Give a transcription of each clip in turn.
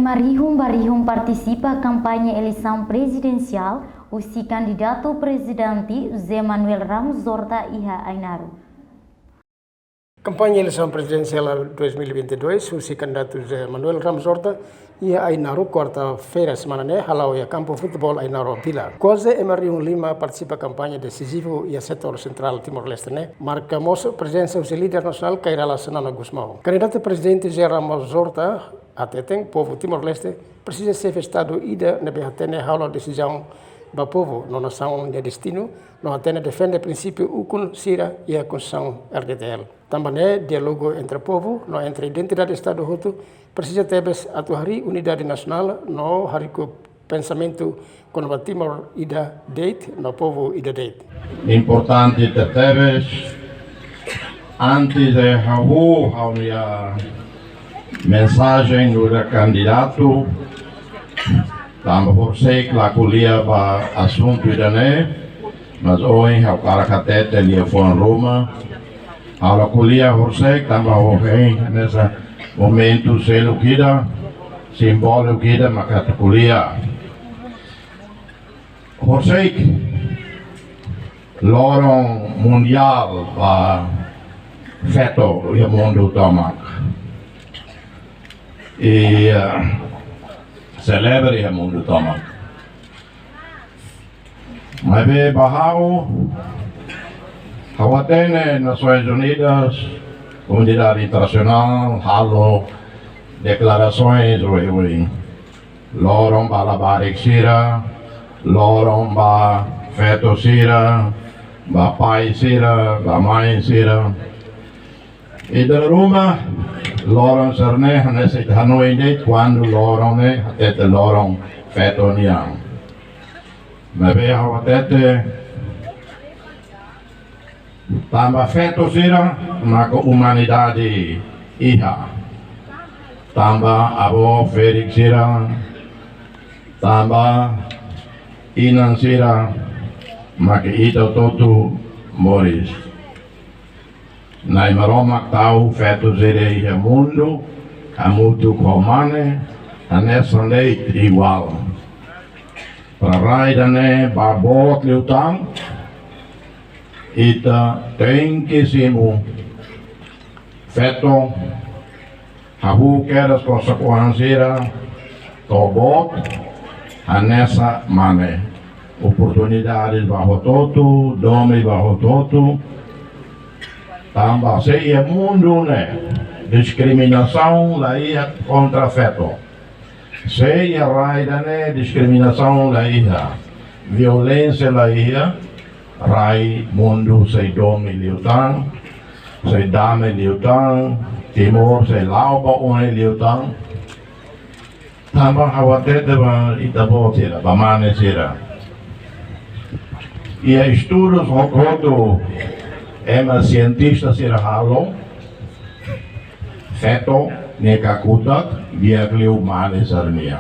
Barihum participa campanha eleição presidencial o candidato presidente José Manuel Ramos Horta Iha Ainaro. Campanha eleição presidencial 2022, o candidato José Manuel Ramos Horta Iha Ainaro, quarta-feira, semana né, halau e campo futebol Ainaro Vila. Quase Emerson Lima participa campanha decisivo e a setor central Timor-Leste né, marca moça presença o líder nacional Kairala Sanana Gusmão. Candidato presidente José Ramos Horta até tem povo Timor-Leste precisa ser festado ida na behatene halau decisão do povo na nação de destino, não atende defende o princípio ukun sira e a Constituição RDTL. Também diálogo entre o povo, não entre identidade do Estado Hutu, precisa ter atuari unidade nacional, não hariku pensamento quando Timor ida date, no povo ida date. Importante ter teves antes de a mensagem do candidato. Também você que lá colhia para assunto idane, mas hoje o cara que até ele foi em Roma, a colhia você também hoje nesse momento selo kida, simbólico kida, mas a colhia você lorong mundial para feto o mundo tomak e celebre o mundo toma. Mas ve bahau, hawatene Nações Unidas, comunidade internacional, halo declarações oi, lorong balabarik sira, lorong ba feto sira, ba pai sira, ba mãe sira. E da Roma lorong serne nesse Hanoi date quando lorong ne até lorong feto niang. Mas ve até tamba feto sira na humanidade iha. Tamba abo Felix sira, tamba inan sira, maka ito totu moris. Na maroma tau feto zere ia mundo, a mutu comane, a nessa lei igual. Para raida ne babot liutang, ita tem que simu feto, hahu keras consequência, tobot, a nessa mane. Oportunidades barro toto, dome barro toto. Também se é mundo né, discriminação lá contra feto. Se é raida né, discriminação lá violência lá rai mundo se dome liutang, se dame liutang, Timor se lauba one liutang. Também hawate deba itabotira, bamane sira. E estudos rokodo ema cientista sirahalo feto nekakutak dia kliu mane sarnia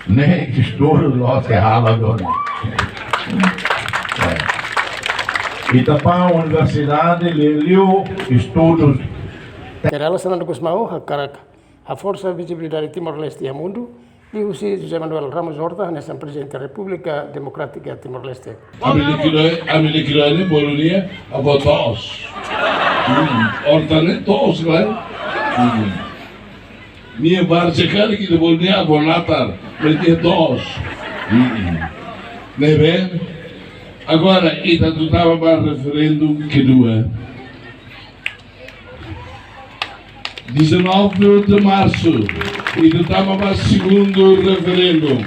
ne estudos los que halagon Itapá Universidade leu estudos Kairala Sanana Gusmão a força visibilidade Timor-Leste e mundo e o José Manuel Ramos Horta, nessa presidente da República Democrática Timor-Leste. A miligrane Bolonia a votos. Horta nem todos, claro. Minha barca cara que de Bolonia a vonatar, mas que todos. Não é bem? Agora, ainda tu estava para referendo que doa. 19 de março, e estava para o segundo referendo.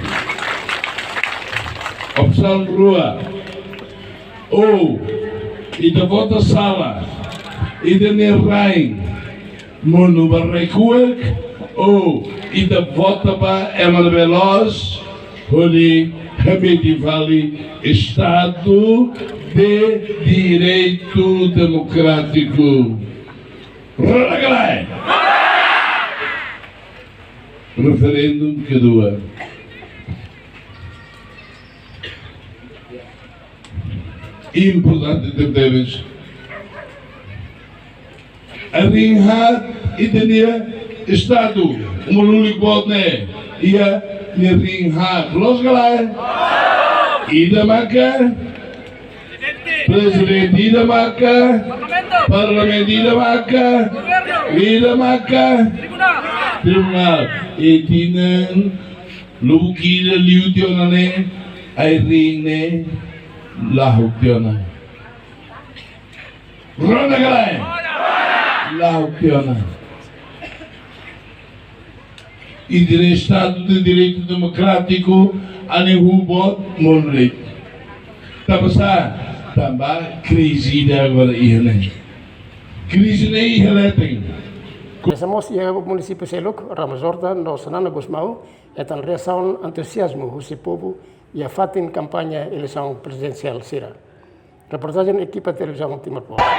Opção rua. Ou, e da volta sala, e da Nerrain, Mono Barrecuec, ou, e da volta para Emmanuel Veloz, onde Hamid Valley, Estado de Direito Democrático. Referendo que doa. Importante de teres. A rinha e tenia Estado umulilik bodne ia niring hak los galai ida maka Presiden ida maka Parlemen ida maka Tribunal itinan luki de liutionane airing ne lahuktionane Ronda galai lahuktionane e do Estado de Direito Democrático ane hubot monrek. Tapasa tambah crise agora ihne. Crise nei ihleting. Começamos a o município Seluk, Ramos Horta, no Sanana Gusmau, é uma reação entusiasmo do povo e a fatin campanha eleição presidencial Sira. Reportagem equipa televisão Timor-Leste.